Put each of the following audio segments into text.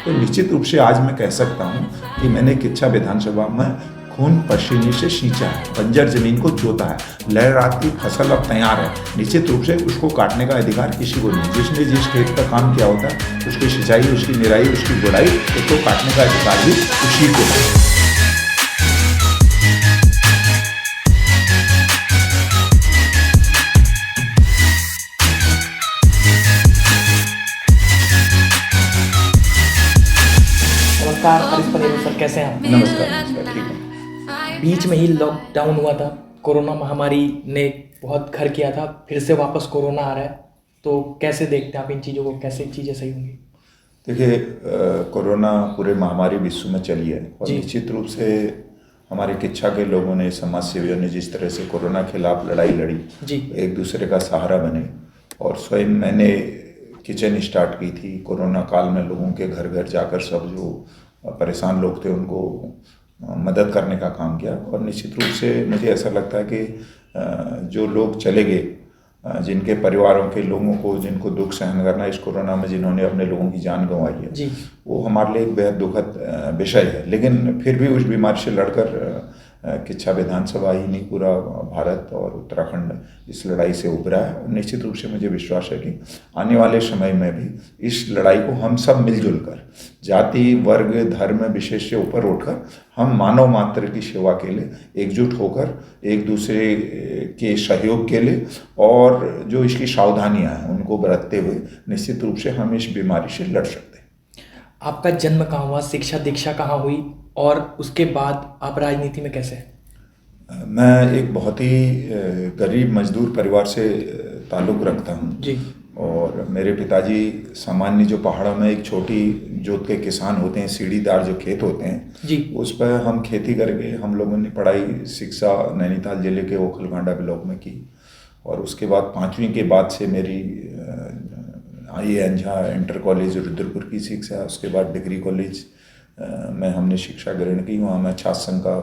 तो निश्चित रूप से आज मैं कह सकता हूँ कि मैंने किच्छा विधानसभा में खून पसीने से सींचा है, बंजर जमीन को जोता है, लहराती फसल अब तैयार है। निश्चित रूप से उसको काटने का अधिकार किसी को नहीं। जिसने जिस खेत का काम किया होता है उसकी सिंचाई, उसकी निराई, उसकी गुड़ाई, उसको काटने का अधिकार भी उसी को है। नमस्कार हरीश पनेरू सर, कैसे हैं आप? नमस्कार, ठीक है। बीच में ही लॉकडाउन हुआ था, कोरोना महामारी ने बहुत घर किया था, फिर से वापस कोरोना आ रहा है, तो कैसे देखते हैं आप इन चीज़ों को, कैसे चीज़ें सही होंगी? देखिए, कोरोना पूरे महामारी विश्व में चली है और जी। निश्चित रूप से हमारे किच्छा के लोगों ने, समाज सेवियों ने जिस तरह से कोरोना के खिलाफ लड़ाई लड़ी, जी। एक दूसरे का सहारा बने। और स्वयं मैंने किचन स्टार्ट की थी कोरोना काल में, लोगों के घर घर जाकर सब जो परेशान लोग थे उनको मदद करने का काम किया। और निश्चित रूप से मुझे ऐसा लगता है कि जो लोग चले गए, जिनके परिवारों के लोगों को, जिनको दुख सहन करना इस कोरोना में, जिन्होंने अपने लोगों की जान गंवाई है, जी। वो हमारे लिए एक बेहद दुखद विषय है। लेकिन फिर भी उस बीमारी से लड़कर किच्छा विधानसभा ही नहीं, पूरा भारत और उत्तराखंड इस लड़ाई से उभरा है। और निश्चित रूप से मुझे विश्वास है कि आने वाले समय में भी इस लड़ाई को हम सब मिलजुल कर, जाति, वर्ग, धर्म विशेष से ऊपर उठकर, हम मानव मात्र की सेवा के लिए एकजुट होकर, एक दूसरे के सहयोग के लिए और जो इसकी सावधानियां हैं उनको बरतते हुए निश्चित रूप से हम इस बीमारी से लड़ सकते हैं। आपका जन्म कहाँ हुआ, शिक्षा दीक्षा कहाँ हुई, और उसके बाद आप राजनीति में कैसे? मैं एक बहुत ही गरीब मजदूर परिवार से ताल्लुक़ रखता हूँ जी। और मेरे पिताजी सामान्य जो पहाड़ों में एक छोटी जोत के किसान होते हैं, सीढ़ीदार जो खेत होते हैं जी। उस पर हम खेती करके हम लोगों ने पढ़ाई शिक्षा नैनीताल जिले के ओखलकांडा ब्लॉक में की। और उसके बाद 5वीं के बाद से मेरी आई अंझा इंटर कॉलेज रुद्रपुर की शिक्षा, उसके बाद डिग्री कॉलेज में हमने शिक्षा ग्रहण की, वहाँ मैं छात्र संघ का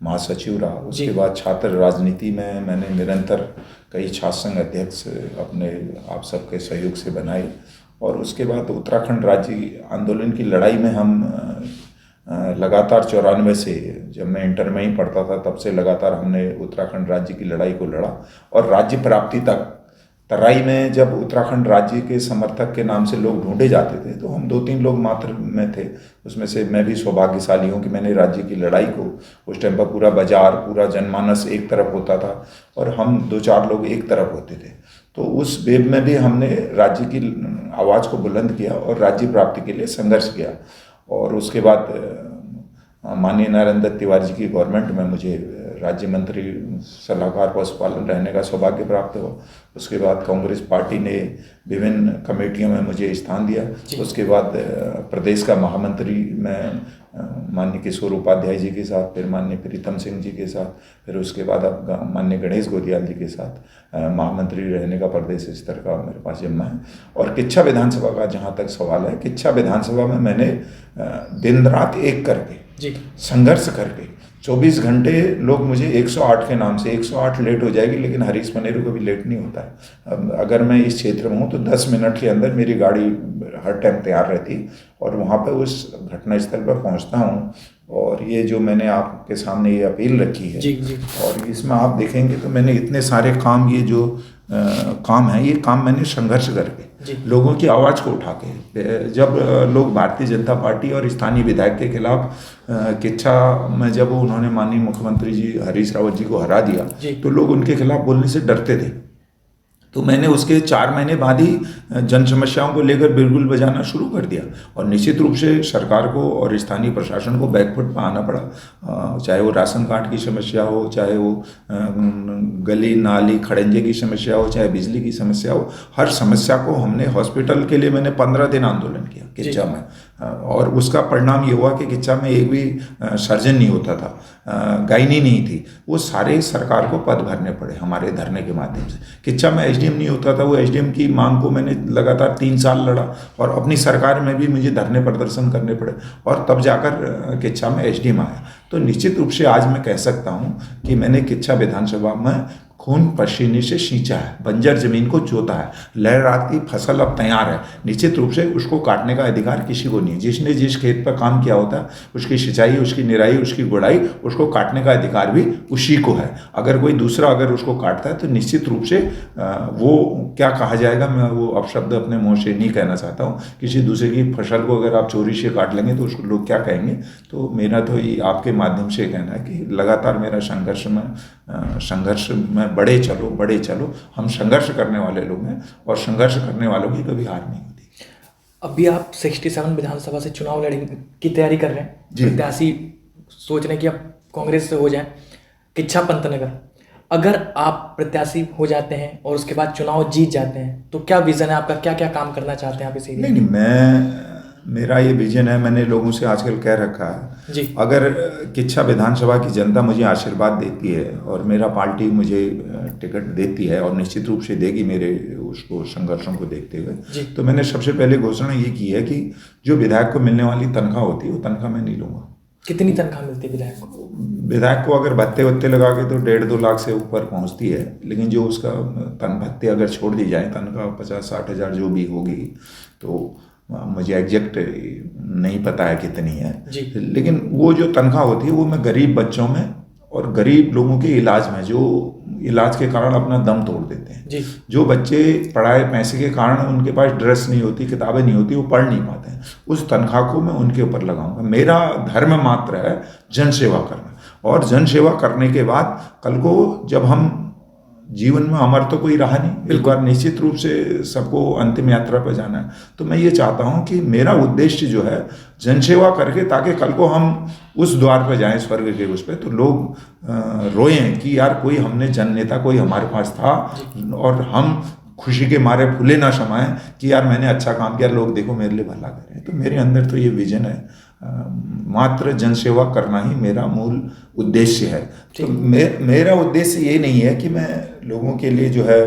महासचिव रहा। उसके बाद छात्र राजनीति में मैंने निरंतर कई छात्र संघ अध्यक्ष अपने आप सबके सहयोग से बनाए। और उसके बाद उत्तराखंड राज्य आंदोलन की लड़ाई में हम लगातार 94 से, जब मैं इंटर में ही पढ़ता था तब से लगातार हमने उत्तराखंड राज्य की लड़ाई को लड़ा। और राज्य प्राप्ति तक तराई में जब उत्तराखंड राज्य के समर्थक के नाम से लोग ढूंढे जाते थे तो हम 2-3 लोग मात्र में थे। उसमें से मैं भी सौभाग्यशाली हूँ कि मैंने राज्य की लड़ाई को, उस टाइम पर पूरा बाजार, पूरा जनमानस एक तरफ होता था और हम 2-4 लोग एक तरफ होते थे। तो उस वेब में भी हमने राज्य की आवाज़ को बुलंद किया और राज्य प्राप्ति के लिए संघर्ष किया। और उसके बाद माननीय नारायण दत्त तिवारी जी की गवर्नमेंट में मुझे राज्य मंत्री सलाहकार पशुपालन रहने का सौभाग्य प्राप्त हुआ। उसके बाद कांग्रेस पार्टी ने विभिन्न कमेटियों में मुझे स्थान दिया। उसके बाद प्रदेश का महामंत्री मैं माननीय किशोर उपाध्याय जी के साथ, फिर माननीय प्रीतम सिंह जी के साथ, फिर उसके बाद अब माननीय गणेश गोदियाल जी के साथ महामंत्री रहने का प्रदेश स्तर का मेरे पास जिम्मा है। और किच्छा विधानसभा का जहाँ तक सवाल है, किच्छा विधानसभा में मैंने दिन रात एक करके संघर्ष करके 24 घंटे, लोग मुझे 108 के नाम से, 108 लेट हो जाएगी लेकिन हरीश पनेरू कभी लेट नहीं होता है। अगर मैं इस क्षेत्र में हूँ तो 10 मिनट के अंदर मेरी गाड़ी हर टाइम तैयार रहती है और वहाँ पर उस घटनास्थल पर पहुँचता हूँ। और ये जो मैंने आपके सामने ये अपील रखी है, जी। और इसमें आप देखेंगे तो मैंने इतने सारे काम, ये जो काम है, ये काम मैंने संघर्ष करके, लोगों की आवाज़ को उठा के, जब लोग भारतीय जनता पार्टी और स्थानीय विधायक के खिलाफ किच्छा में जब उन्होंने माननीय मुख्यमंत्री जी हरीश रावत जी को हरा दिया तो लोग उनके खिलाफ बोलने से डरते थे। तो मैंने उसके 4 महीने बाद ही जन समस्याओं को लेकर बिल्कुल बजाना शुरू कर दिया। और निश्चित रूप से सरकार को और स्थानीय प्रशासन को बैकफुट पर आना पड़ा, चाहे वो राशन कार्ड की समस्या हो, चाहे वो गली नाली खड़ंजे की समस्या हो, चाहे बिजली की समस्या हो। हर समस्या को हमने, हॉस्पिटल के लिए मैंने 15 दिन आंदोलन किया किच्छा में, और उसका परिणाम ये हुआ कि किच्छा में एक भी सर्जन नहीं होता था, गायनी नहीं थी। वो सारे सरकार को पद भरने पड़े हमारे धरने के माध्यम से। किच्छा में एसडीएम नहीं होता था, वो एसडीएम की मांग को मैंने लगातार 3 साल लड़ा और अपनी सरकार में भी मुझे धरने प्रदर्शन करने पड़े और तब जाकर किच्छा में एसडीएम आया। तो निश्चित रूप से आज मैं कह सकता हूँ कि मैंने किच्छा विधानसभा में खून पसीने से सींचा है, बंजर जमीन को जोता है, लहराती फसल अब तैयार है। निश्चित रूप से उसको काटने का अधिकार किसी को नहीं है। जिसने जिस खेत पर काम किया होता है, उसकी सिंचाई, उसकी निराई, उसकी गुड़ाई, उसको काटने का अधिकार भी उसी को है। अगर कोई दूसरा अगर उसको काटता है तो निश्चित रूप से वो क्या कहा जाएगा, मैं वो अपशब्द अपने मुँह से नहीं कहना चाहता हूँ। किसी दूसरे की फसल को अगर आप चोरी से काट लेंगे तो उसको लोग क्या कहेंगे। तो मेरा तो ये आपके माध्यम से कहना है कि लगातार मेरा संघर्ष में बढ़े चलो। हम संघर्ष करने वाले लोग हैं और संघर्ष करने वालों की कभी हार नहीं होती। अभी आप 67 विधानसभा से चुनाव लड़ने की तैयारी कर रहे हैं, प्रत्याशी सोच रहे हैं कि आप कांग्रेस से हो जाएं, किच्छा पंतनगर। अगर आप प्रत्याशी हो जाते हैं और उसके बाद चुनाव जीत जाते हैं तो क्या विजन है आपका, क्या क्या काम करना चाहते हैं आप इस एरिया में? नहीं, मेरा ये विजन है, मैंने लोगों से आजकल कह रखा है जी। अगर किच्छा विधानसभा की जनता मुझे आशीर्वाद देती है और मेरा पार्टी मुझे टिकट देती है और निश्चित रूप से देगी मेरे उसको संघर्षों को देखते हुए, तो मैंने सबसे पहले घोषणा ये की है कि जो विधायक को मिलने वाली तनख्वाह होती है वो तनख्वाह मैं नहीं लूँगा। कितनी तनख्वाह मिलती है विधायक को? विधायक को अगर भत्ते वत्ते लगा के तो 1.5-2 लाख से ऊपर पहुंचती है, लेकिन जो उसका भत्ते अगर छोड़ दी जाए, तनख्वाह 50-60 हज़ार जो भी होगी, तो मुझे एग्जैक्ट नहीं पता है कितनी है जी। लेकिन वो जो तनख्वाह होती है वो मैं गरीब बच्चों में और गरीब लोगों के इलाज में, जो इलाज के कारण अपना दम तोड़ देते हैं जी। जो बच्चे पढ़ाए पैसे के कारण उनके पास ड्रेस नहीं होती, किताबें नहीं होती, वो पढ़ नहीं पाते हैं, उस तनख्वाह को मैं उनके ऊपर लगाऊंगा। मेरा धर्म मात्र है जन सेवा करना, और जन सेवा करने के बाद कल को जब हम जीवन में अमर तो कोई रहा नहीं, एक बार निश्चित रूप से सबको अंतिम यात्रा पर जाना है, तो मैं ये चाहता हूँ कि मेरा उद्देश्य जो है जनसेवा करके, ताकि कल को हम उस द्वार पर जाएं स्वर्ग के उस पर, तो लोग रोएं कि यार कोई हमने जन नेता कोई हमारे पास था और हम खुशी के मारे फूले ना समाएं कि यार मैंने अच्छा काम किया, लोग देखो मेरे लिए भला करें। तो मेरे अंदर तो ये विजन है, मात्र जनसेवा करना ही मेरा मूल उद्देश्य है। तो मेरा उद्देश्य ये नहीं है कि मैं लोगों के लिए जो है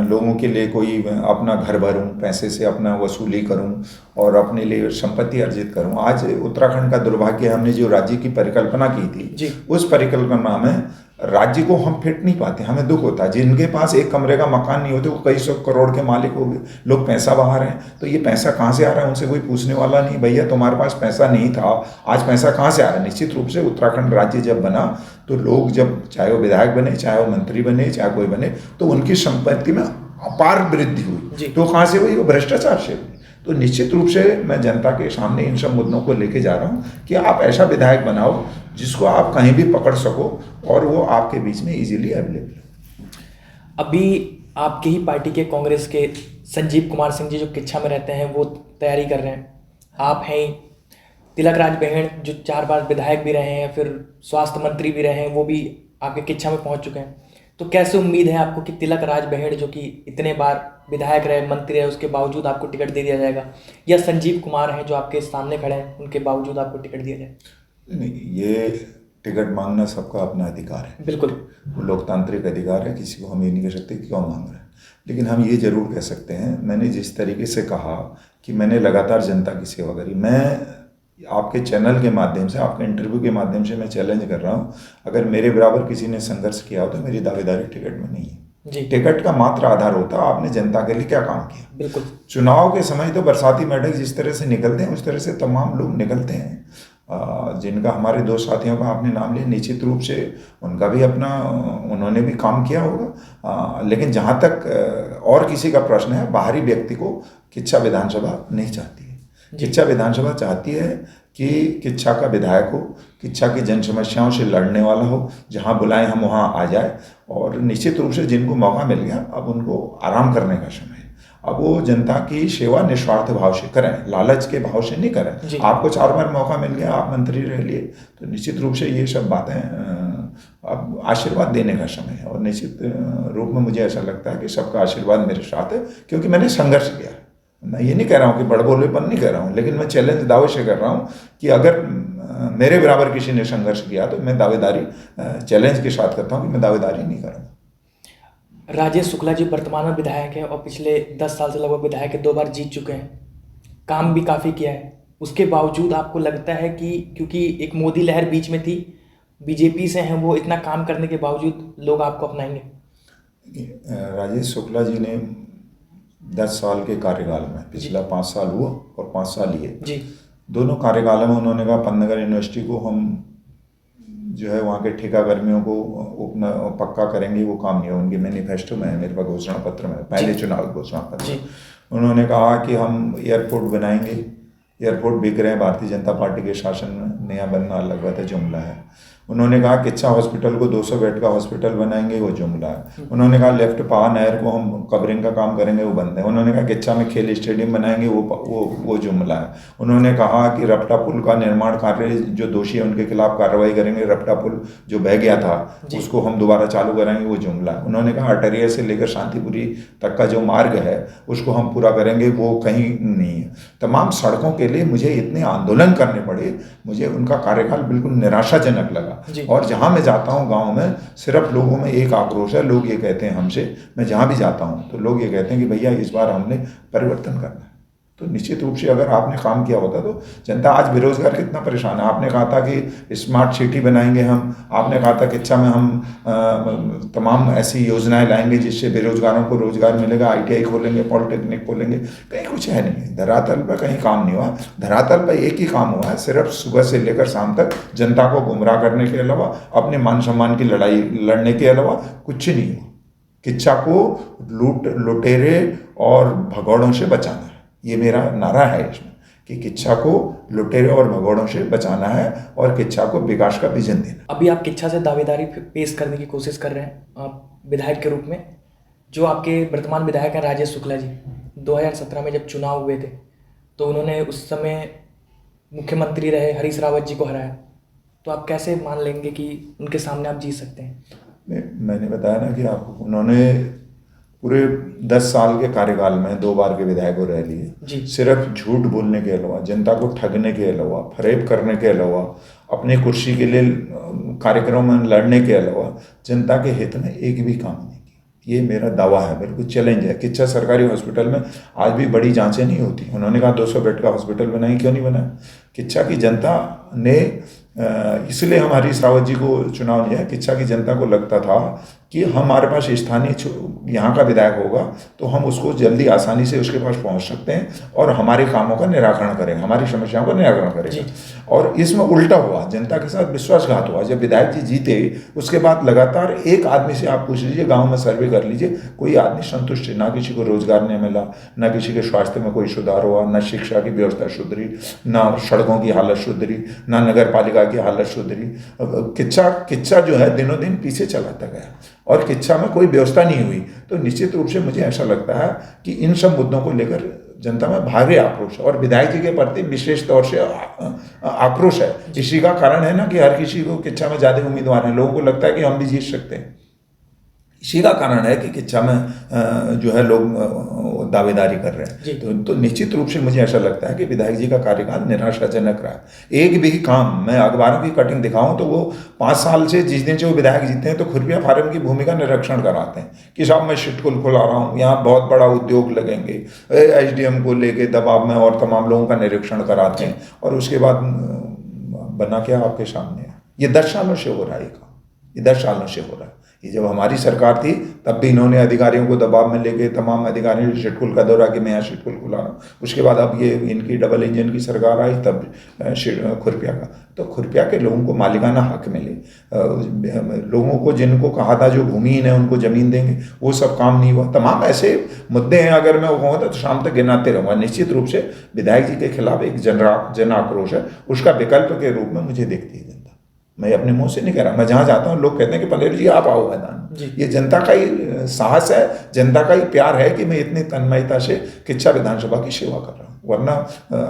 लोगों के लिए कोई अपना घर भरूं, पैसे से अपना वसूली करूं और अपने लिए संपत्ति अर्जित करूं। आज उत्तराखंड का दुर्भाग्य, हमने जो राज्य की परिकल्पना की थी उस परिकल्पना में राज्य को हम फिट नहीं पाते, हमें दुख होता है। जिनके पास एक कमरे का मकान नहीं होते वो कई सौ करोड़ के मालिक हो गए, लोग पैसा बहा रहे हैं। तो ये पैसा कहाँ से आ रहा है, उनसे कोई पूछने वाला नहीं, भैया तुम्हारे पास पैसा नहीं था, आज पैसा कहाँ से आ रहा है। निश्चित रूप से उत्तराखंड राज्य जब बना तो लोग, जब चाहे वो विधायक बने, चाहे वो मंत्री बने, चाहे कोई बने, तो उनकी संपत्ति में अपार वृद्धि हुई। तो कहाँ से हुई? वो भ्रष्टाचार से हुई। तो निश्चित रूप से मैं जनता के सामने इन सब मुद्दों को लेके जा रहा हूँ कि आप ऐसा विधायक बनाओ जिसको आप कहीं भी पकड़ सको और वो आपके बीच में इजीली अवेलेबल हो। अभी आपकी ही पार्टी के कांग्रेस के संजीव कुमार सिंह जी जो किच्छा में रहते हैं वो तैयारी कर रहे हैं, आप हैं तिलक राज बहेड़ जो 4 बार विधायक भी रहे हैं, फिर स्वास्थ्य मंत्री भी रहे हैं, वो भी आपके किच्छा में पहुंच चुके हैं। तो कैसे उम्मीद है आपको कि तिलक राज बहेड़ जो कि इतने बार विधायक रहे, मंत्री रहे, उसके बावजूद आपको टिकट दे दिया जाएगा, या संजीव कुमार हैं जो आपके सामने खड़े हैं उनके बावजूद आपको टिकट दिया जाए? नहीं, ये टिकट मांगना सबका अपना अधिकार है, बिल्कुल वो लोकतांत्रिक अधिकार है, किसी को हम ये नहीं कह सकते क्यों मांग रहे हैं। लेकिन हम ये जरूर कह सकते हैं, मैंने जिस तरीके से कहा कि मैंने लगातार जनता की सेवा करी, मैं आपके चैनल के माध्यम से, आपके इंटरव्यू के माध्यम से मैं चैलेंज कर रहा हूँ, अगर मेरे बराबर किसी ने संघर्ष किया हो तो मेरी दावेदारी टिकट में नहीं है। टिकट का मात्र आधार होता है आपने जनता के लिए क्या काम किया। बिल्कुल। चुनाव के समय तो बरसाती मेढक जिस तरह से निकलते हैं उस तरह से तमाम लोग निकलते हैं, जिनका हमारे 2 साथियों का आपने नाम लिया, निश्चित रूप से उनका भी अपना, उन्होंने भी काम किया होगा। लेकिन जहाँ तक और किसी का प्रश्न है, बाहरी व्यक्ति को किच्छा विधानसभा नहीं चाहती है। किच्छा विधानसभा चाहती है कि किच्छा का विधायक हो, किच्छा की जन समस्याओं से लड़ने वाला हो, जहां बुलाएं हम वहां आ जाए। और निश्चित रूप से जिनको मौका मिल गया, अब उनको आराम करने का समय है। अब वो जनता की सेवा निस्वार्थ भाव से करें, लालच के भाव से नहीं करें। आपको 4 बार मौका मिल गया, आप मंत्री रह लिए, तो निश्चित रूप से ये सब बातें अब आशीर्वाद देने का समय है। और निश्चित रूप में मुझे ऐसा लगता है कि सबका आशीर्वाद मेरे साथ है, क्योंकि मैंने संघर्ष किया। मैं ये नहीं कह रहा हूँ कि बड़बोलेपन नहीं कर रहा हूँ, लेकिन मैं चैलेंज दावे से कर रहा हूँ कि अगर मेरे बराबर किसी ने संघर्ष किया तो मैं दावेदारी चैलेंज के साथ करता हूँ कि मैं दावेदारी नहीं करूँगा। राजेश शुक्ला जी वर्तमान में विधायक है और पिछले 10 साल से लगभग विधायक है, 2 बार जीत चुके हैं, काम भी काफ़ी किया है। उसके बावजूद आपको लगता है कि क्योंकि एक मोदी लहर बीच में थी, बीजेपी से हैं, वो इतना काम करने के बावजूद लोग आपको अपनाएंगे? राजेश शुक्ला जी ने 10 साल के कार्यकाल में, पिछला 5 साल हुआ और 5 साल ये, जी दोनों कार्यकाल में उन्होंने कहा पन्नागर यूनिवर्सिटी को हम जो है वहाँ के ठेका कर्मियों को अपना पक्का करेंगे, वो काम नहीं है। उनके मैनिफेस्टो में है, मेरे पास घोषणा पत्र में, पहले चुनाव घोषणा पत्र। उन्होंने कहा कि हम एयरपोर्ट बनाएंगे, एयरपोर्ट बिक रहे हैं भारतीय जनता पार्टी के शासन में, नया बनना अलग बात है, जुमला है। उन्होंने कहा किच्छा हॉस्पिटल को 200 बेड का हॉस्पिटल बनाएंगे, वो जुमला है। उन्होंने कहा लेफ्ट पहा नहर को हम कवरिंग का काम करेंगे, वो बंद है। उन्होंने कहा किच्छा में खेल स्टेडियम बनाएंगे, वो जुमला है। उन्होंने कहा कि रपटा पुल का निर्माण कार्य, जो दोषी है उनके खिलाफ कार्रवाई करेंगे, रपटा पुल जो बह गया था उसको हम दोबारा चालू कराएंगे, वो जुमला है। उन्होंने कहा अटरिया से लेकर शांतिपुरी तक का जो मार्ग है उसको हम पूरा करेंगे, वो कहीं नहीं है। तमाम सड़कों के लिए मुझे इतने आंदोलन करने पड़े, मुझे उनका कार्यकाल बिल्कुल निराशाजनक लगा। और जहां मैं जाता हूं गांव में, सिर्फ लोगों में एक आक्रोश है, लोग ये कहते हैं हमसे, मैं जहां भी जाता हूं तो लोग ये कहते हैं कि भैया इस बार हमने परिवर्तन करना है। तो निश्चित रूप से अगर आपने काम किया होता तो जनता, आज बेरोजगार कितना परेशान है। आपने कहा था कि स्मार्ट सिटी बनाएंगे हम, आपने कहा था कि किच्छा में हम तमाम ऐसी योजनाएं लाएंगे जिससे बेरोजगारों को रोजगार मिलेगा, ITI खोलेंगे, पॉलिटेक्निक खोलेंगे, कहीं कुछ है नहीं। धरातल पर कहीं काम नहीं हुआ। धरातल पर एक ही काम हुआ है, सिर्फ सुबह से लेकर शाम तक जनता को गुमराह करने के अलावा, अपने मान सम्मान की लड़ाई लड़ने के अलावा कुछ नहीं हुआ। किच्छा को लुटेरे और भगौड़ों से बचाना है, ये मेरा नारा है इसमें, कि किच्छा को लुटेरे और भगौड़ों से बचाना है और किच्छा को विकास का विजन देना। अभी आप किच्छा से दावेदारी पेश करने की कोशिश कर रहे हैं आप विधायक के रूप में। जो आपके वर्तमान विधायक हैं राजेश शुक्ला जी, 2017 में जब चुनाव हुए थे तो उन्होंने उस समय मुख्यमंत्री रहे हरीश रावत जी को हराया, तो आप कैसे मान लेंगे कि उनके सामने आप जीत सकते हैं? मैंने बताया ना कि आपको, उन्होंने पूरे 10 साल के कार्यकाल में 2 बार के विधायक रह लिए। सिर्फ झूठ बोलने के अलावा, जनता को ठगने के अलावा, फरेब करने के अलावा, अपने कुर्सी के लिए कार्यक्रम में लड़ने के अलावा जनता के हित में एक भी काम नहीं किया। ये मेरा दावा है, बिल्कुल चैलेंज है। किच्छा सरकारी हॉस्पिटल में आज भी बड़ी जांचें नहीं होती। उन्होंने कहा 200 बेड का हॉस्पिटल बनाएं, क्यों नहीं बनाया? किच्छा की जनता ने, इसलिए हम हरीश रावत जी को चुनाव लिया। किच्छा की जनता को लगता था कि हमारे पास स्थानीय यहाँ का विधायक होगा तो हम उसको जल्दी आसानी से उसके पास पहुँच सकते हैं और हमारे कामों का निराकरण करेंगे, हमारी समस्याओं का निराकरण करेंगे। और इसमें उल्टा हुआ, जनता के साथ विश्वासघात हुआ। जब विधायक जी जीते उसके बाद लगातार एक आदमी से आप पूछ लीजिए, गाँव में सर्वे कर लीजिए, कोई आदमी संतुष्ट है। ना किसी को रोजगार नहीं मिला, ना किसी के स्वास्थ्य में कोई सुधार हुआ, ना शिक्षा की व्यवस्था सुधरी, ना सड़कों की हालत सुधरी, ना नगर पालिका की हालत सुधरी। किच्छा जो है दिनों दिन पीछे चलाता गया और किच्छा में कोई व्यवस्था नहीं हुई। तो निश्चित रूप से मुझे ऐसा लगता है कि इन सब मुद्दों को लेकर जनता में भारी आक्रोश है और विधायक जी के प्रति विशेष तौर से आक्रोश है। इसी का कारण है ना कि हर किसी को किच्छा में ज़्यादा उम्मीदवार हैं, लोगों को लगता है कि हम भी जीत सकते हैं। इसी का कारण है कि किच्छा में जो है लोग दावेदारी कर रहे हैं। तो निश्चित रूप से मुझे ऐसा लगता है कि विधायक जी का कार्यकाल निराशाजनक रहा है। एक भी काम, मैं अखबारों की कटिंग दिखाऊं तो वो 5 साल से, जिस दिन से वो विधायक जीते हैं, तो खुरपिया फार्म की भूमि का निरीक्षण कराते हैं कि साहब मैं सिटकुल खुला रहा हूँ, यहाँ बहुत बड़ा उद्योग लगेंगे, SDM को लेके दबाव में और तमाम लोगों का निरीक्षण कराते हैं और उसके बाद बना क्या आपके सामने। ये 10 सालों से हो रहा है ये काम, ये 10 सालों से हो रहा है। ये जब हमारी सरकार थी तब भी इन्होंने अधिकारियों को दबाव में लेके, तमाम अधिकारियों से सिटकुल का दौरा कि मैं यहाँ सिटकुल खुला रहा हूँ। उसके बाद अब ये इनकी डबल इंजन की सरकार आई तब खुरपिया का, तो खुरपिया के लोगों को मालिकाना हक मिले, लोगों को जिनको कहा था जो भूमिहीन है उनको जमीन देंगे, वो सब काम नहीं हुआ। तमाम ऐसे मुद्दे हैं, अगर मैं वो कहूँगा तो शाम तक गिनाते रहूँगा। निश्चित रूप से विधायक जी के खिलाफ एक जन आक्रोश है, उसका विकल्प के रूप में मुझे देखती है जनता। मैं अपने मुंह से नहीं कह रहा, मैं जहाँ जाता हूँ लोग कहते हैं कि पलेर जी आप आओ मैदान। ये जनता का ही साहस है, जनता का ही प्यार है कि मैं इतनी तन्मयता से किच्छा विधानसभा की सेवा कर रहा हूँ। वरना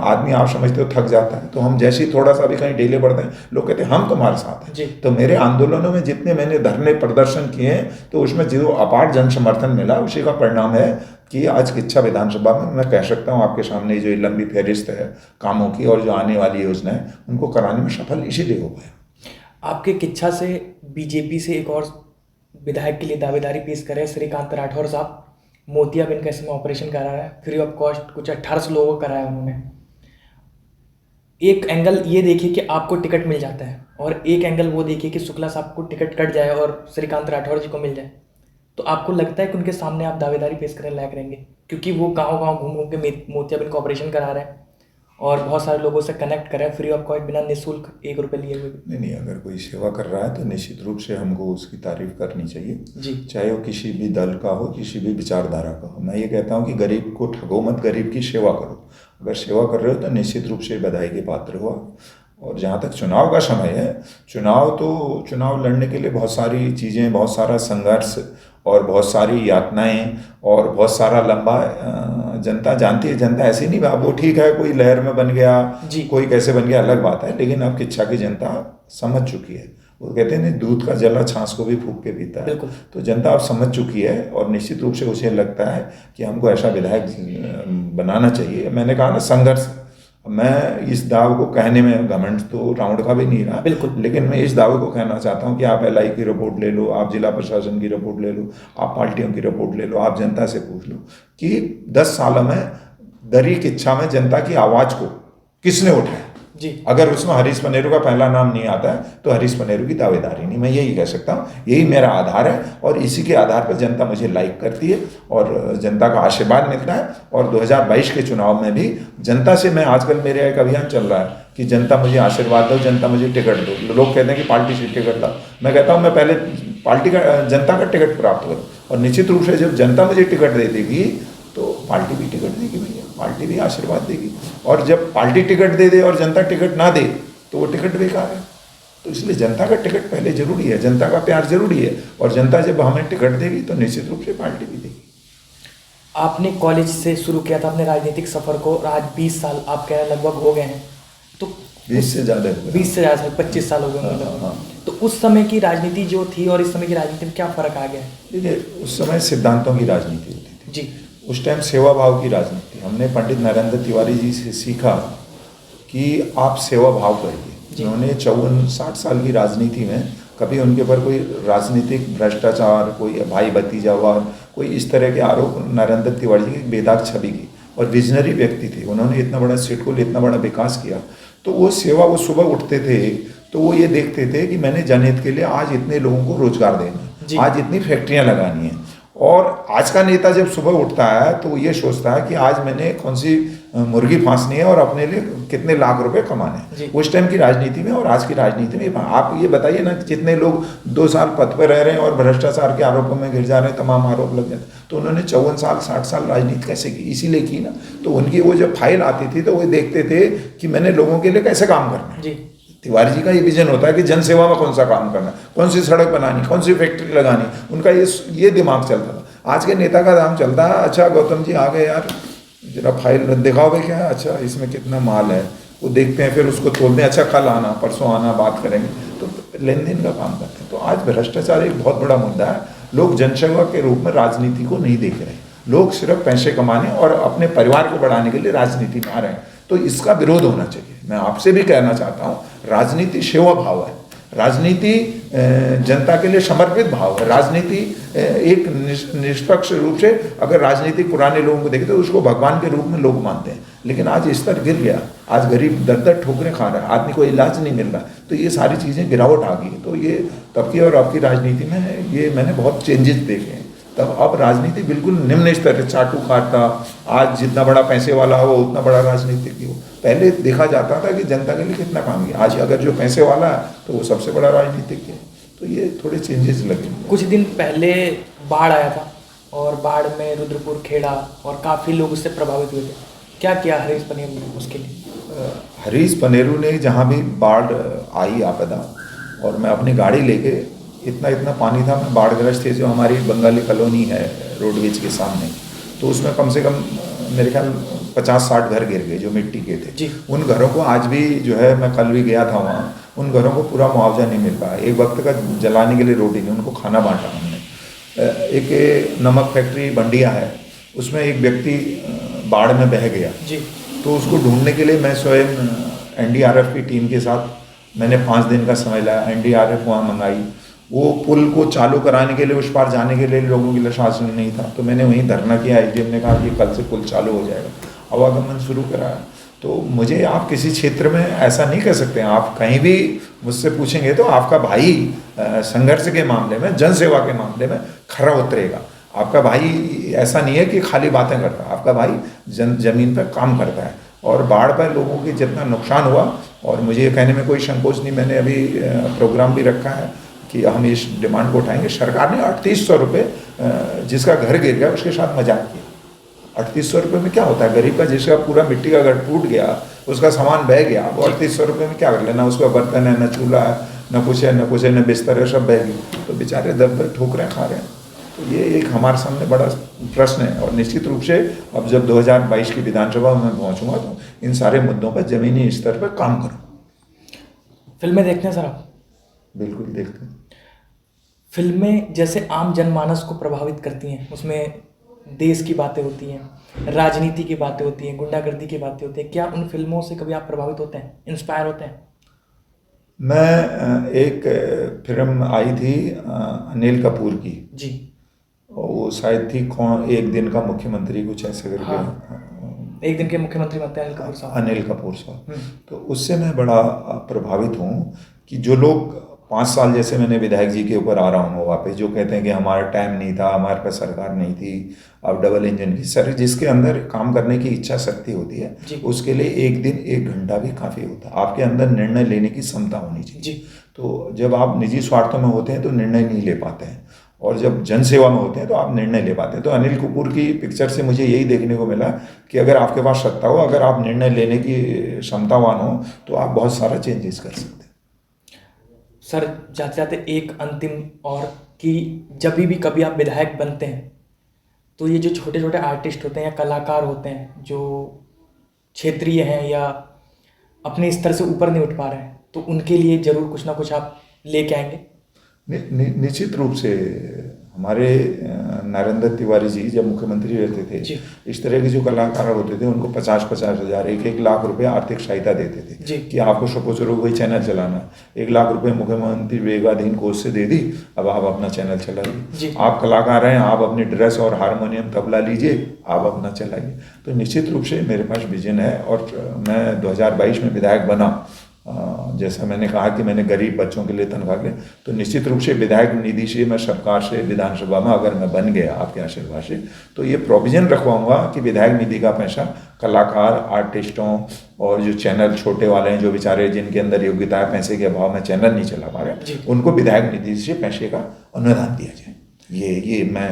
आदमी आप समझते हो थक जाता है, तो हम जैसे ही थोड़ा सा भी कहीं ढीले पड़ते हैं लोग कहते हैं हम तुम्हारे साथ हैं। तो मेरे आंदोलनों में जितने मैंने धरने प्रदर्शन किए हैं तो उसमें जो अपार जन समर्थन मिला उसी का परिणाम है कि आज किच्छा विधानसभा में मैं कह सकता हूँ आपके सामने जो लंबी फहरिस्त है कामों की और जो आने वाली योजना है उनको कराने में सफल इसीलिए हो गया। आपके किच्छा से बीजेपी से एक और विधायक के लिए दावेदारी पेश करें श्रीकांत राठौर साहब। मोतियाबिंद कैसे में ऑपरेशन करा रहा है फ्री ऑफ कॉस्ट, कुछ 1800 लोगों को कराया उन्होंने। एक एंगल ये देखिए कि आपको टिकट मिल जाता है और एक एंगल वो देखिए कि शुक्ला साहब को टिकट कट जाए और श्रीकांत राठौर जी को मिल जाए, तो आपको लगता है कि उनके सामने आप दावेदारी पेश करने लायक रहेंगे? क्योंकि वो गांव-गांव घूम-घूम के मोतियाबिंद का ऑपरेशन करा रहे हैं और बहुत सारे लोगों से कनेक्ट कर रहे हैं फ्री ऑफ कॉस्ट, बिना निःशुल्क 1 रुपये लिए हुए भी। नहीं, अगर कोई सेवा कर रहा है तो निश्चित रूप से हमको उसकी तारीफ करनी चाहिए जी। चाहे वो किसी भी दल का हो, किसी भी विचारधारा का हो। मैं ये कहता हूँ कि गरीब को ठगो मत, गरीब की सेवा करो। अगर सेवा कर रहे हो तो निश्चित रूप से बधाई के पात्र हो। और जहाँ तक चुनाव का समय है, चुनाव लड़ने के लिए बहुत सारी चीज़ें, बहुत सारा संघर्ष और बहुत सारी यातनाएं और बहुत सारा लंबा जनता जानती है। जनता ऐसी नहीं, वो ठीक है कोई लहर में बन गया, कोई कैसे बन गया अलग बात है, लेकिन अब किच्छा की जनता समझ चुकी है। वो कहते हैं नहीं, दूध का जला छाछ को भी फूंक के पीता है। तो जनता अब समझ चुकी है और निश्चित रूप से उसे लगता है कि हमको ऐसा विधायक बनाना चाहिए। मैंने कहा ना, संघर्ष। मैं इस दाव को कहने में घमंड तो राउंड का भी नहीं रहा, लेकिन मैं इस दावे को कहना चाहता हूं कि आप एलआई की रिपोर्ट ले लो, आप जिला प्रशासन की रिपोर्ट ले लो, आप पार्टियों की रिपोर्ट ले लो, आप जनता से पूछ लो कि 10 सालों में दरी किच्छा में जनता की आवाज़ को किसने उठाया जी। अगर उसमें हरीश पनेरू का पहला नाम नहीं आता है तो हरीश पनेरू की दावेदारी नहीं। मैं यही कह सकता हूँ, यही मेरा आधार है और इसी के आधार पर जनता मुझे लाइक करती है और जनता का आशीर्वाद मिलता है। और 2022 के चुनाव में भी जनता से मैं, आजकल मेरे एक अभियान चल रहा है कि जनता मुझे आशीर्वाद दो, जनता मुझे टिकट दो। लोग कहते हैं कि पार्टी से टिकट दो, मैं कहता हूँ मैं पहले पार्टी का, जनता का टिकट प्राप्त करूँ और निश्चित रूप से जब जनता मुझे टिकट दे देगी तो पार्टी भी टिकट देगी भैया, पार्टी भी आशीर्वाद देगी। और जब पार्टी टिकट दे दे और जनता टिकट ना दे तो वो टिकट बेकार है। तो इसलिए जनता का टिकट पहले जरूरी है, जनता का प्यार जरूरी है और जनता जब हमें टिकट देगी तो निश्चित रूप से पार्टी भी देगी। आपने कॉलेज से शुरू किया था अपने राजनीतिक सफर को, आज 20 साल आप कह रहे हैं लगभग हो गए हैं, तो 20 से ज़्यादा 25 साल हो गए मतलब। तो उस समय की राजनीति जो थी और इस समय की राजनीति में क्या फर्क आ गया है? देखिए, उस समय सिद्धांतों की राजनीति होती थी जी। उस टाइम सेवा भाव की राजनीति। हमने पंडित नरेंद्र तिवारी जी से सीखा कि आप सेवा भाव करिए। उन्होंने 54-60 साल की राजनीति में कभी उनके ऊपर कोई राजनीतिक भ्रष्टाचार, कोई भाई भतीजावाद, कोई इस तरह के आरोप नरेंद्र तिवारी जी की बेदाग छवि की। और विजनरी व्यक्ति थे, उन्होंने इतना बड़ा सिडको, इतना बड़ा विकास किया। तो वो सेवा, वो सुबह उठते थे तो वो ये देखते थे कि मैंने जनहित के लिए आज इतने लोगों को रोजगार देना, आज इतनी फैक्ट्रियाँ लगानी है। और आज का नेता जब सुबह उठता है तो वो ये सोचता है कि आज मैंने कौन सी मुर्गी फांसनी है और अपने लिए कितने लाख रुपए कमाने हैं। उस टाइम की राजनीति में और आज की राजनीति में आप ये बताइए ना, जितने लोग 2 साल पद पर रह रहे हैं और भ्रष्टाचार के आरोपों में घिर जा रहे हैं, तमाम आरोप लग जाते। तो उन्होंने 54 साल 60 साल राजनीति कैसे की? इसीलिए की ना। तो उनकी वो जब फाइल आती थी तो वो देखते थे कि मैंने लोगों के लिए कैसे काम करना है। तिवारी जी का ये विजन होता है कि जन सेवा में कौन सा काम करना, कौन सी सड़क बनानी, कौन सी फैक्ट्री लगानी, उनका ये दिमाग चलता था। आज के नेता का दाम चलता है, अच्छा गौतम जी आ गए यार, जरा फाइल दिखाओ भाई क्या है, अच्छा इसमें कितना माल है, वो देखते हैं, फिर उसको तोड़ते हैं, अच्छा कल आना, परसों आना, बात करेंगे। तो लेन देन का काम करते हैं। तो आज भ्रष्टाचार एक बहुत बड़ा मुद्दा है। लोग जनसेवा के रूप में राजनीति को नहीं देख रहे, लोग सिर्फ पैसे कमाने और अपने परिवार को बढ़ाने के लिए राजनीति में आ रहे हैं। तो इसका विरोध होना चाहिए। मैं आपसे भी कहना चाहता हूँ, राजनीति सेवा भाव है, राजनीति जनता के लिए समर्पित भाव है। राजनीति एक निष्पक्ष रूप से, अगर राजनीतिक पुराने लोगों को देखें तो उसको भगवान के रूप में लोग मानते हैं। लेकिन आज स्तर गिर गया, आज गरीब दर ठोकरें खा रहा है, आदमी को इलाज नहीं मिल रहा। तो ये सारी चीज़ें गिरावट आ गई। तो ये तब की और अब की राजनीति में ये मैंने बहुत चेंजेस देखे हैं। तब अब राजनीति बिल्कुल निम्न स्तर है, चाटू खाता। आज जितना बड़ा पैसे वाला हो उतना बड़ा राजनीतिज्ञ हो। पहले देखा जाता था कि जनता के लिए कितना काम किया। आज अगर जो पैसे वाला है तो वो सबसे बड़ा राजनीतिज्ञ है। तो ये थोड़े चेंजेस लगे। कुछ दिन पहले बाढ़ आया था और बाढ़ में रुद्रपुर, खेड़ा और काफ़ी लोग उससे प्रभावित हुए थे। क्या किया हरीश पनेरू ने उसके लिए? हरीश पनेरू ने जहाँ भी बाढ़ आई आपदा, और मैं अपनी गाड़ी लेके, इतना पानी था, मैं बाढ़ग्रस्त थे, जो हमारी बंगाली कॉलोनी है रोडवेज के सामने, तो उसमें कम से कम मेरे ख्याल 50-60 घर गिर गए जो मिट्टी के थे। उन घरों को आज भी जो है, मैं कल भी गया था वहाँ, उन घरों को पूरा मुआवजा नहीं मिल रहा। एक वक्त का जलाने के लिए रोटी नहीं, उनको खाना बांटा हमने। एक नमक फैक्ट्री बंडिया है, उसमें एक व्यक्ति बाढ़ में बह गया जी। तो उसको ढूंढने के लिए मैं स्वयं NDRF की टीम के साथ मैंने 5 दिन का समय लिया। NDRF वहाँ मंगाई, वो पुल को चालू कराने के लिए, उस पार जाने के लिए लोगों के लिए शासन नहीं था, तो मैंने वहीं धरना किया। SDM ने कहा कि कल से पुल चालू हो जाएगा, आवागमन शुरू कराया। तो मुझे आप किसी क्षेत्र में ऐसा नहीं कह सकते हैं। आप कहीं भी मुझसे पूछेंगे तो आपका भाई संघर्ष के मामले में, जन सेवा के मामले में खरा उतरेगा। आपका भाई ऐसा नहीं है कि खाली बातें करता है, आपका भाई जमीन पर काम करता है। और बाढ़ पर लोगों की जितना नुकसान हुआ, और मुझे ये कहने में कोई संकोच नहीं, मैंने अभी प्रोग्राम भी रखा है कि हम इस डिमांड को उठाएंगे। सरकार ने 3800 रुपये जिसका घर गिर गया उसके साथ मजाक किया। 3800 रुपये में क्या होता है? गरीब का जिसका पूरा मिट्टी का घर टूट गया, उसका सामान बह गया, वो 3800 रुपये में क्या कर लेना? उसका बर्तन है, न चूल्हा है, न कुछ है, न बिस्तर है, सब बह गया। तो बेचारे दब दब ठोकरें खा रहे हैं। तो ये एक हमारे सामने बड़ा प्रश्न है। और निश्चित रूप से अब जब 2022 की विधानसभा में पहुँचूंगा तो इन सारे मुद्दों पर ज़मीनी स्तर पर काम करूँ। फिल्में देखते हैं सर आप? बिल्कुल देखते हैं। फिल्में जैसे आम जनमानस को प्रभावित करती हैं, उसमें देश की बातें होती हैं, राजनीति की बातें होती हैं, गुंडागर्दी की बातें होती हैं। क्या उन फिल्मों से कभी आप प्रभावित होते हैं, इंस्पायर होते हैं? मैं एक फिल्म आई थी अनिल कपूर की जी। और वो शायद थी कौन, एक दिन का मुख्यमंत्री, कुछ ऐसे करके। हाँ, एक दिन के मुख्यमंत्री बनते हैं अनिल कपूर साहब। तो उससे मैं बड़ा प्रभावित हूँ कि जो लोग 5 साल जैसे मैंने विधायक जी के ऊपर आ रहा हूँ वापस, जो कहते हैं कि हमारा टाइम नहीं था, हमारे पास सरकार नहीं थी, अब डबल इंजन की सर, जिसके अंदर काम करने की इच्छा शक्ति होती है उसके लिए एक दिन 1 घंटा भी काफ़ी होता है। आपके अंदर निर्णय लेने की क्षमता होनी चाहिए। तो जब आप निजी स्वार्थों में होते हैं तो निर्णय नहीं ले पाते हैं, और जब जन सेवा में होते हैं तो आप निर्णय ले पाते हैं। तो अनिल कपूर की पिक्चर से मुझे यही देखने को मिला कि अगर आपके पास सत्ता हो, अगर आप निर्णय लेने की क्षमतावान हो, तो आप बहुत सारा चेंजेस कर सकते हैं। सर जाते जाते एक अंतिम और कि जब भी कभी आप विधायक बनते हैं तो ये जो छोटे छोटे आर्टिस्ट होते हैं या कलाकार होते हैं जो क्षेत्रीय हैं या अपने स्तर से ऊपर नहीं उठ पा रहे हैं, तो उनके लिए ज़रूर कुछ ना कुछ आप लेके आएंगे। निश्चित रूप से हमारे नरेंद्र तिवारी जी जब मुख्यमंत्री रहते थे, इस तरह के जो कलाकार होते थे उनको 50-50 हज़ार 1-1 लाख रुपए आर्थिक सहायता देते थे कि आपको सपोज करो कोई चैनल चलाना, 1 लाख रुपए मुख्यमंत्री विवेकाधीन कोष से दे दी, अब आप अपना चैनल चलाइए। आप कलाकार हैं, आप अपनी ड्रेस और हारमोनियम तबला लीजिए, आप अपना चलाइए। तो निश्चित रूप से मेरे पास विजन है। और मैं 2022 में विधायक बना, जैसा मैंने कहा कि मैंने गरीब बच्चों के लिए तनख्वाह ले, तो निश्चित रूप से विधायक निधि से मैं सरकार से विधानसभा में अगर मैं बन गया आपके आशीर्वाद से, तो ये प्रोविजन रखवाऊंगा कि विधायक निधि का पैसा कलाकार, आर्टिस्टों और जो चैनल छोटे वाले हैं, जो बेचारे जिनके अंदर योग्यता है, पैसे के अभाव में चैनल नहीं चला पा रहे, उनको विधायक निधि से पैसे का अनुदान दिया जाए। ये मैं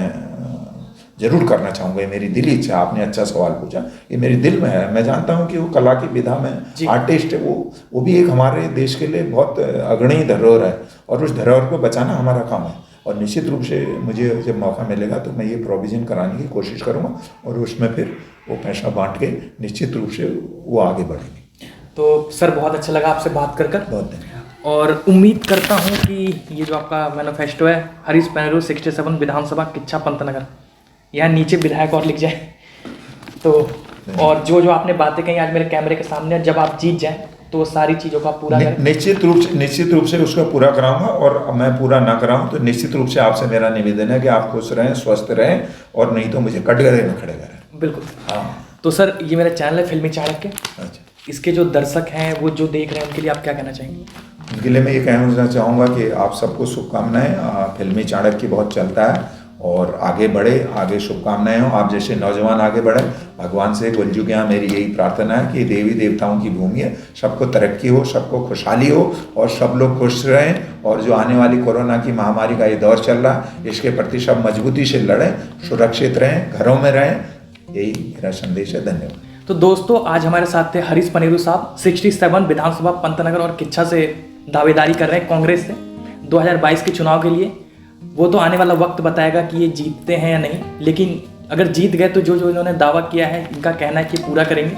जरूर करना चाहूँगा। ये मेरी दिली इच्छा। आपने अच्छा सवाल पूछा, ये मेरे दिल में है। मैं जानता हूँ कि वो कला की विधा में आर्टिस्ट है, वो भी एक हमारे देश के लिए बहुत अग्रणी धरोहर है, और उस धरोहर को बचाना हमारा काम है। और निश्चित रूप से मुझे जब मौका मिलेगा तो मैं ये प्रोविज़न कराने की कोशिश करूँगा, और उसमें फिर वो पैसा बांट के निश्चित रूप से वो आगे बढ़ेंगे। तो सर बहुत अच्छा लगा आपसे बात कर बहुत धन्यवाद। और उम्मीद करता हूँ कि ये जो आपका मैनिफेस्टो है, हरीश पैनरू 67 विधानसभा किच्छा पंतनगर, यहाँ नीचे विधायक और लिख जाए तो, और जो आपने बातें कही आज मेरे कैमरे के सामने, जब आप जीत जाएं तो वो सारी चीज़ों का पूरा निश्चित रूप से उसको पूरा कराऊंगा। और मैं पूरा ना कराऊं तो निश्चित रूप से आपसे मेरा निवेदन है कि आप खुश रहें, स्वस्थ रहें, और नहीं तो मुझे कटघरे में खड़े करें। बिल्कुल। हाँ। तो सर ये मेरा चैनल है फिल्मी चाणक्य। अच्छा। इसके जो दर्शक हैं, वो जो देख रहे हैं, उनके लिए आप क्या कहना चाहेंगे? उनके लिए मैं ये कहना चाहूँगा कि आप सबको शुभकामनाएं। फिल्मी चाणक्य बहुत चलता है और आगे बढ़े, आगे शुभकामनाएं हो। आप जैसे नौजवान आगे बढ़े, भगवान से गुंजू के यहाँ मेरी यही प्रार्थना है कि देवी देवताओं की भूमि है, सबको तरक्की हो, सबको खुशहाली हो, और सब लोग खुश रहें। और जो आने वाली कोरोना की महामारी का ये दौर चल रहा है, इसके प्रति सब मजबूती से लड़ें, सुरक्षित रहें, घरों में रहें। यही मेरा संदेश है। धन्यवाद। तो दोस्तों आज हमारे साथ थे हरीश पैनरू साहब, 67 विधानसभा पंतनगर और किच्छा से दावेदारी कर रहे हैं कांग्रेस से 2022 के चुनाव के लिए। वो तो आने वाला वक्त बताएगा कि ये जीतते हैं या नहीं, लेकिन अगर जीत गए तो जो इन्होंने दावा किया है, इनका कहना है कि पूरा करेंगे,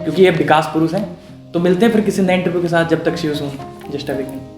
क्योंकि ये विकास पुरुष हैं। तो मिलते हैं फिर किसी नए इंटरव्यू के साथ। जब तक see you soon. Just a beginning.